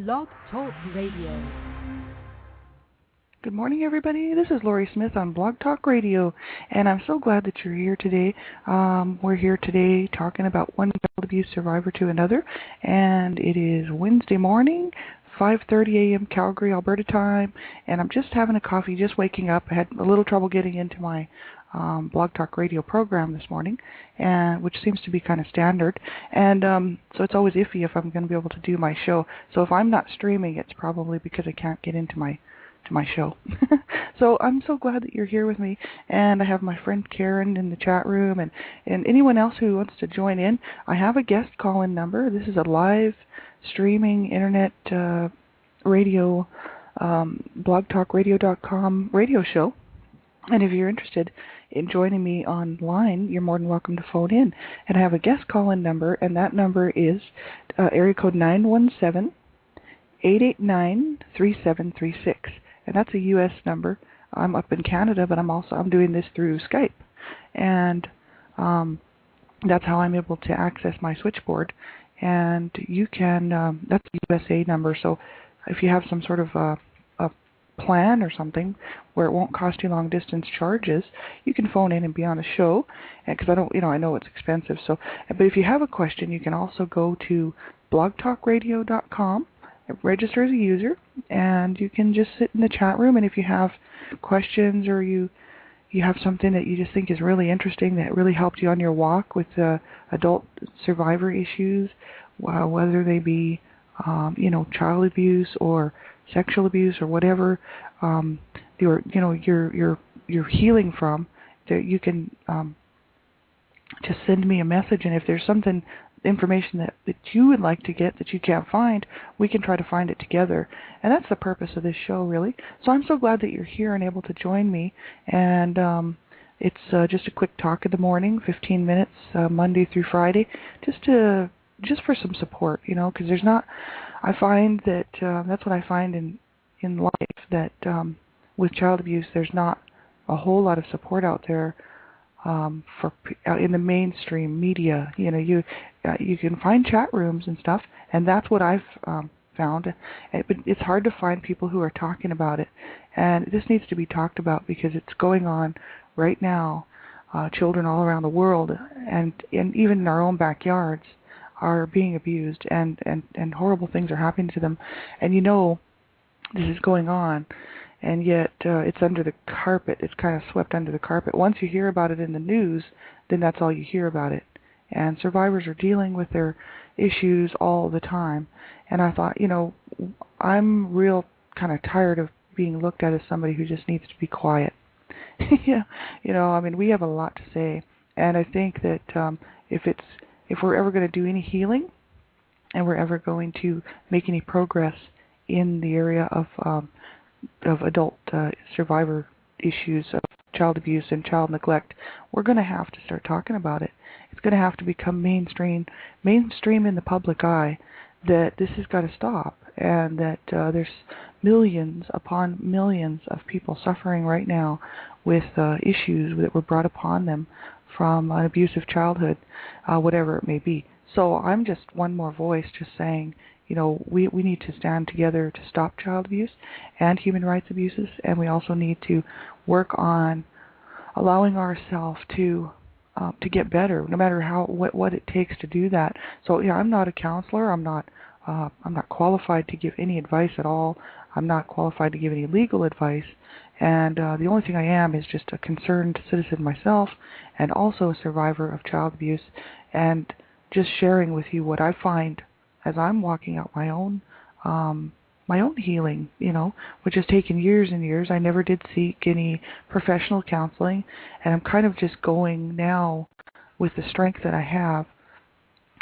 Blog Talk Radio. Good morning, everybody. This is Lori Smith on Blog Talk Radio, and I'm so glad that you're here today. We're here today talking about one child abuse survivor to another, and it is Wednesday morning, 5:30 a.m. Calgary, Alberta time, and I'm just having a coffee, just waking up. I had a little trouble getting into my Blog Talk Radio program this morning, and which seems to be kind of standard, and so it's always iffy if I'm going to be able to do my show. So if I'm not streaming, it's probably because I can't get into my show. So I'm so glad that you're here with me, and I have my friend Karen in the chat room, and anyone else who wants to join in. I have a guest call-in number. This is a live streaming internet radio, blogtalkradio.com radio show, and if you're interested in joining me online, you're more than welcome to phone in. And I have a guest call-in number, and that number is area code 917-889-3736. And that's a U.S. number. I'm up in Canada, but I'm doing this through Skype, and that's how I'm able to access my switchboard. And you can that's a USA number. So if you have some sort of a plan or something where it won't cost you long distance charges, you can phone in and be on the show. Because I know it's expensive. So, but if you have a question, you can also go to blogtalkradio.com. Register as a user, and you can just sit in the chat room, and if you have questions or you have something that you just think is really interesting that really helped you on your walk with adult survivor issues, whether they be child abuse or sexual abuse or whatever you're healing from, that you can just send me a message, and if there's something information that you would like to get that you can't find, we can try to find it together. And that's the purpose of this show, really. So I'm so glad that you're here and able to join me. And it's just a quick talk in the morning, 15 minutes, Monday through Friday, just for some support, because there's not. I find that that's what I find in life, that with child abuse, there's not a whole lot of support out there. For in the mainstream media, you can find chat rooms and stuff, and that's what I've found. But it's hard to find people who are talking about it, and this needs to be talked about because it's going on right now. Children all around the world, and even in our own backyards, are being abused, and horrible things are happening to them, and this is going on. And yet it's under the carpet. It's kind of swept under the carpet. Once you hear about it in the news, then that's all you hear about it. And survivors are dealing with their issues all the time. And I thought, I'm real kind of tired of being looked at as somebody who just needs to be quiet. We have a lot to say. And I think that if we're ever going to do any healing, and we're ever going to make any progress in the area of adult survivor issues of child abuse and child neglect, we're going to have to start talking about it. It's going to have to become mainstream in the public eye, that this has got to stop, and that there's millions upon millions of people suffering right now with issues that were brought upon them from an abusive childhood, whatever it may be. So I'm just one more voice just saying, we need to stand together to stop child abuse and human rights abuses, and we also need to work on allowing ourselves to get better, no matter what it takes to do that. So I'm not a counselor. I'm not qualified to give any advice at all. I'm not qualified to give any legal advice, and the only thing I am is just a concerned citizen myself, and also a survivor of child abuse, and just sharing with you what I find as I'm walking out my own healing, which has taken years and years. I never did seek any professional counseling, and I'm kind of just going now with the strength that I have,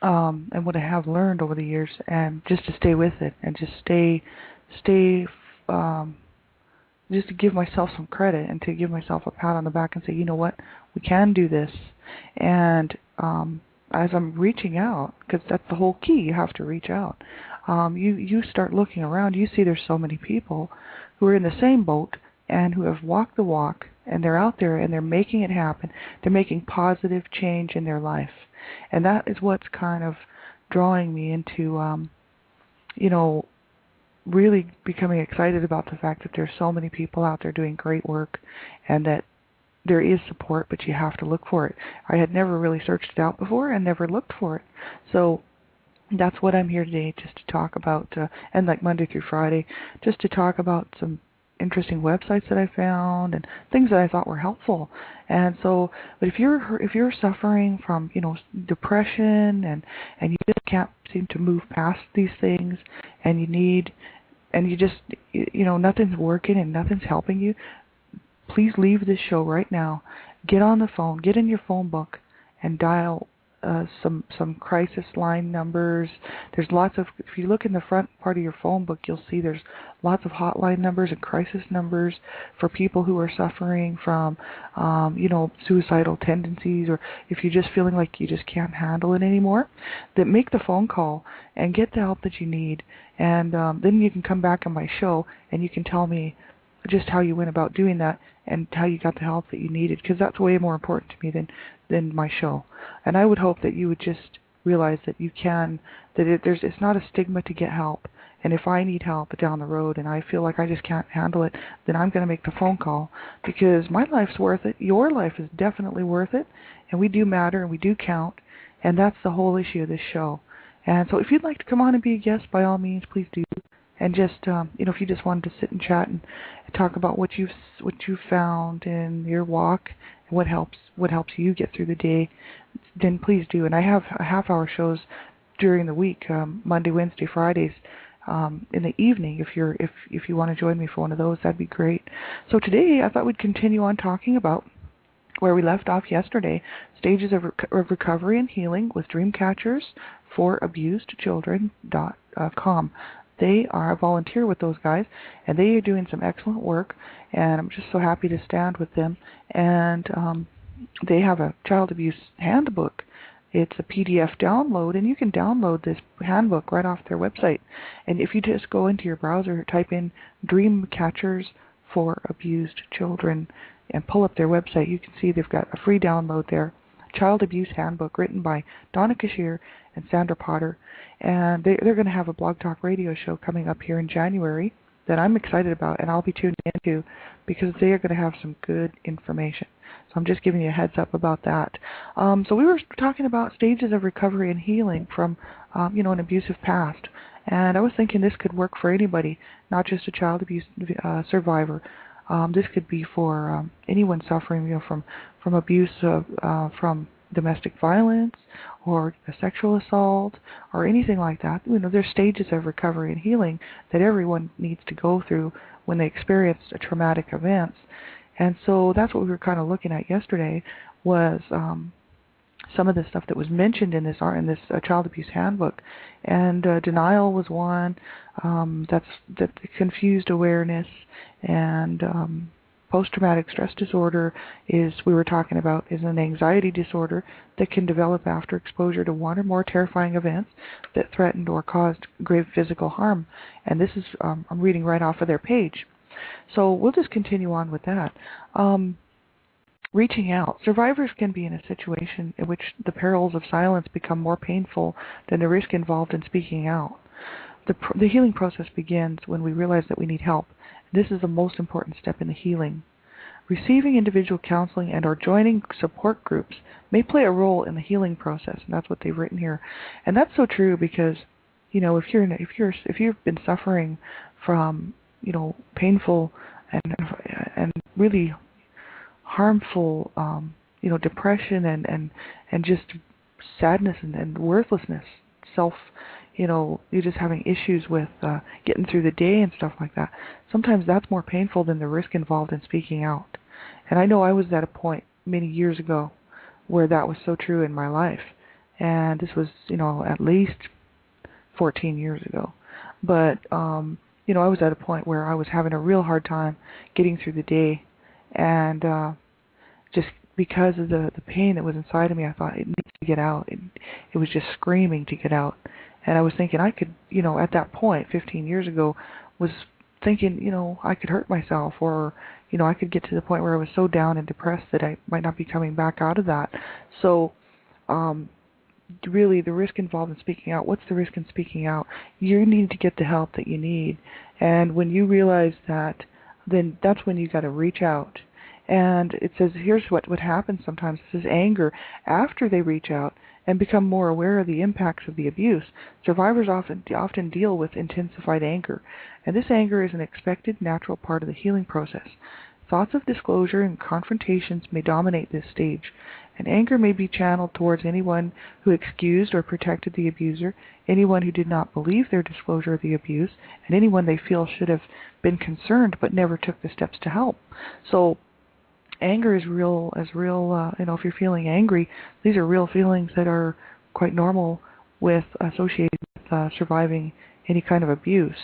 and what I have learned over the years, and just to stay with it, and just just to give myself some credit, and to give myself a pat on the back and say, you know what, we can do this. And as I'm reaching out, because that's the whole key, you have to reach out. You start looking around, you see there's so many people who are in the same boat and who have walked the walk, and they're out there and they're making it happen. They're making positive change in their life. And that is what's kind of drawing me into, really becoming excited about the fact that there's so many people out there doing great work, and that there is support, but you have to look for it. I had never really searched it out before and never looked for it. So that's what I'm here today, just to talk about, and like Monday through Friday, just to talk about some interesting websites that I found and things that I thought were helpful. And so, but if you're suffering from depression and you just can't seem to move past these things, and you just nothing's working and nothing's helping you, please leave this show right now. Get on the phone, get in your phone book, and dial some crisis line numbers. There's lots of, if you look in the front part of your phone book, you'll see there's lots of hotline numbers and crisis numbers for people who are suffering from, suicidal tendencies, or if you're just feeling like you just can't handle it anymore, then make the phone call and get the help that you need. And then you can come back on my show and you can tell me just how you went about doing that and how you got the help that you needed, because that's way more important to me than my show. And I would hope that you would just realize that you can, that it's not a stigma to get help. And if I need help down the road and I feel like I just can't handle it, then I'm going to make the phone call, because my life's worth it. Your life is definitely worth it. And we do matter and we do count. And that's the whole issue of this show. And so if you'd like to come on and be a guest, by all means, please do. And just if you just wanted to sit and chat and talk about what you've found in your walk and what helps you get through the day, then please do. And I have half-hour shows during the week, Monday, Wednesday, Fridays, in the evening. If you want to join me for one of those, that'd be great. So today I thought we'd continue on talking about where we left off yesterday, stages of recovery and healing with Dreamcatchers for Abused Children.com. They are, I volunteer with those guys, and they are doing some excellent work, and I'm just so happy to stand with them. And they have a child abuse handbook. It's a PDF download, and you can download this handbook right off their website. And if you just go into your browser, type in Dreamcatchers for Abused Children, and pull up their website, you can see they've got a free download there. Child Abuse Handbook, written by Donna Cashier and Sandra Potter. And they're going to have a Blog Talk Radio show coming up here in January that I'm excited about, and I'll be tuned into, because they are going to have some good information. So I'm just giving you a heads up about that. So we were talking about stages of recovery and healing from an abusive past. And I was thinking this could work for anybody, not just a child abuse survivor. This could be for anyone suffering from abuse, from domestic violence or a sexual assault or anything like that. There's stages of recovery and healing that everyone needs to go through when they experience a traumatic events. And so that's what we were kind of looking at yesterday, was some of the stuff that was mentioned in this child abuse handbook. And denial was one. That's confused awareness, and post-traumatic stress disorder we were talking about, is an anxiety disorder that can develop after exposure to one or more terrifying events that threatened or caused grave physical harm. And this is, I'm reading right off of their page. So we'll just continue on with that. Reaching out. Survivors can be in a situation in which the perils of silence become more painful than the risk involved in speaking out. The healing process begins when we realize that we need help. This is the most important step in the healing. Receiving individual counseling and or joining support groups may play a role in the healing process, and that's what they've written here. And that's so true, because if you've been suffering from painful and really harmful depression and just sadness and worthlessness, you're just having issues with getting through the day and stuff like that. Sometimes that's more painful than the risk involved in speaking out. And I know I was at a point many years ago where that was so true in my life. And this was, at least 14 years ago. But, I was at a point where I was having a real hard time getting through the day. And just because of the pain that was inside of me, I thought it needs to get out. It was just screaming to get out. And I was thinking I could, at that point, 15 years ago, was thinking, I could hurt myself, or, I could get to the point where I was so down and depressed that I might not be coming back out of that. So really the risk involved in speaking out. What's the risk in speaking out? You need to get the help that you need. And when you realize that, then that's when you got to reach out. And it says, here's what happens sometimes. It says anger after they reach out and become more aware of the impacts of the abuse. Survivors often deal with intensified anger, and this anger is an expected, natural part of the healing process. Thoughts of disclosure and confrontations may dominate this stage, and anger may be channeled towards anyone who excused or protected the abuser, anyone who did not believe their disclosure of the abuse, and anyone they feel should have been concerned but never took the steps to help. So anger is real, if you're feeling angry, these are real feelings that are quite normal with associated with surviving any kind of abuse.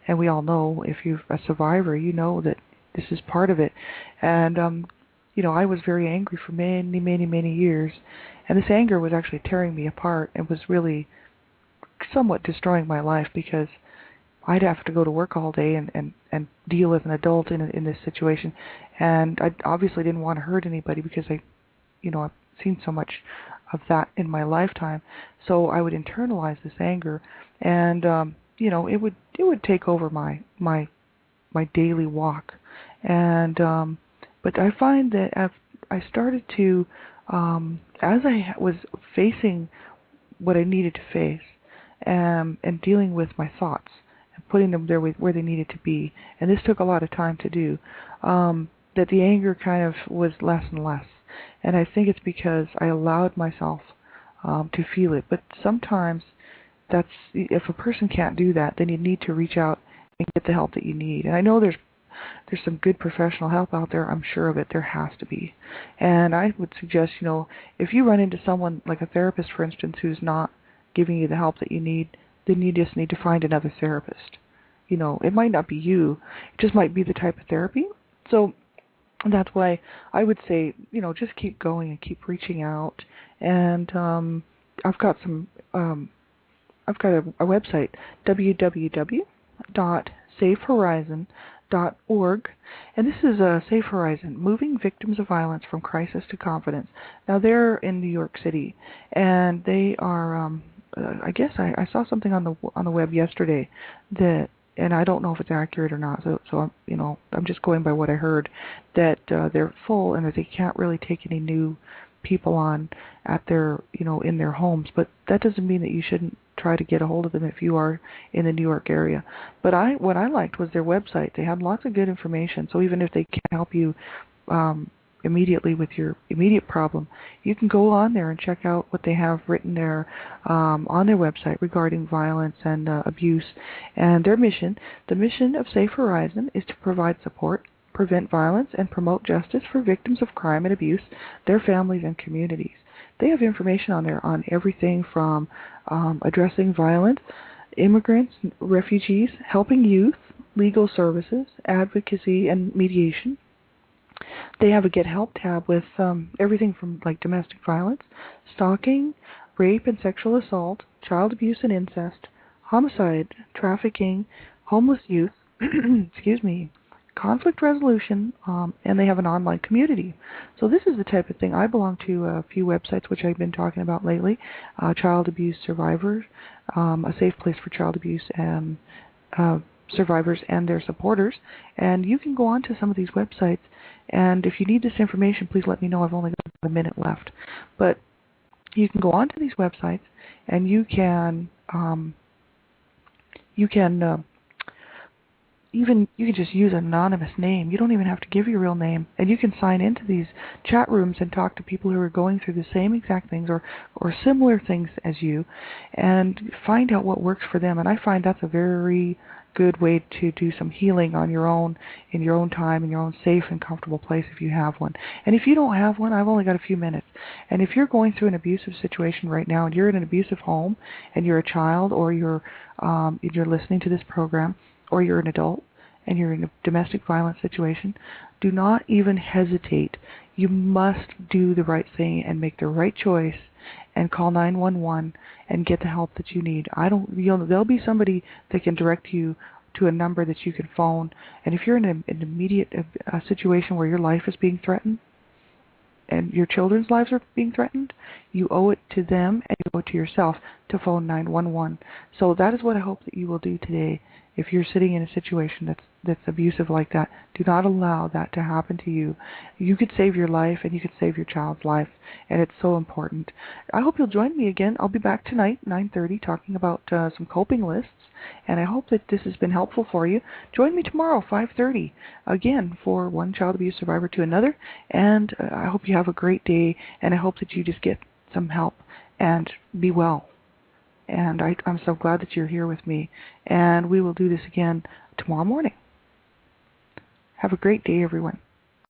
And we all know, if you're a survivor, you know that this is part of it. And, I was very angry for many, many, many years. And this anger was actually tearing me apart and was really somewhat destroying my life, because I'd have to go to work all day and deal with an adult in this situation. And I obviously didn't want to hurt anybody, because I've seen so much of that in my lifetime. So I would internalize this anger, and it would take over my daily walk. And but I find that I started to, as I was facing what I needed to face, and dealing with my thoughts and putting them there where they needed to be, and this took a lot of time to do, that the anger kind of was less and less. And I think it's because I allowed myself to feel it. But sometimes if a person can't do that, then you need to reach out and get the help that you need. And I know there's some good professional help out there. I'm sure of it. There has to be. And I would suggest, if you run into someone like a therapist, for instance, who's not giving you the help that you need, then you just need to find another therapist. It might not be you. It just might be the type of therapy. So that's why I would say, just keep going and keep reaching out. And I've got a website, www.safehorizon.org, and this is Safe Horizon, Moving Victims of Violence from Crisis to Confidence. Now they're in New York City, and they are. I guess I saw something on the web yesterday that, and I don't know if it's accurate or not. So I'm just going by what I heard, that they're full and that they can't really take any new people on at their in their homes. But that doesn't mean that you shouldn't try to get a hold of them if you are in the New York area. But what I liked was their website. They had lots of good information. So even if they can't help you immediately with your immediate problem, you can go on there and check out what they have written there on their website regarding violence and abuse. And their mission, the mission of Safe Horizon, is to provide support, prevent violence, and promote justice for victims of crime and abuse, their families, and communities. They have information on there on everything from addressing violence, immigrants, refugees, helping youth, legal services, advocacy, and mediation. They have a Get Help tab with everything from like domestic violence, stalking, rape and sexual assault, child abuse and incest, homicide, trafficking, homeless youth, excuse me, conflict resolution, and they have an online community. So this is the type of thing. I belong to a few websites which I've been talking about lately, Child Abuse Survivors, a safe place for child abuse and survivors and their supporters. And you can go on to some of these websites, and if you need this information, please let me know. I've only got a minute left. But you can go on to these websites, and you can just use an anonymous name. You don't even have to give your real name, and you can sign into these chat rooms and talk to people who are going through the same exact things or similar things as you, and find out what works for them. And I find that's a very good way to do some healing on your own, in your own time, in your own safe and comfortable place if you have one. And if you don't have one, I've only got a few minutes. And if you're going through an abusive situation right now, and you're in an abusive home, and you're a child, or you're listening to this program, or you're an adult, and you're in a domestic violence situation, do not even hesitate. You must do the right thing and make the right choice and call 911 and get the help that you need. There'll be somebody that can direct you to a number that you can phone. And if you're in an immediate situation where your life is being threatened, and your children's lives are being threatened, you owe it to them and you owe it to yourself to phone 911. So that is what I hope that you will do today. If you're sitting in a situation that's abusive like that, do not allow that to happen to you. You could save your life and you could save your child's life, and it's so important. I hope you'll join me again. I'll be back tonight, 9:30, talking about some coping lists, and I hope that this has been helpful for you. Join me tomorrow, 5:30, again, for one child abuse survivor to another, and I hope you have a great day, and I hope that you just get some help and be well. And I'm so glad that you're here with me. And we will do this again tomorrow morning. Have a great day, everyone.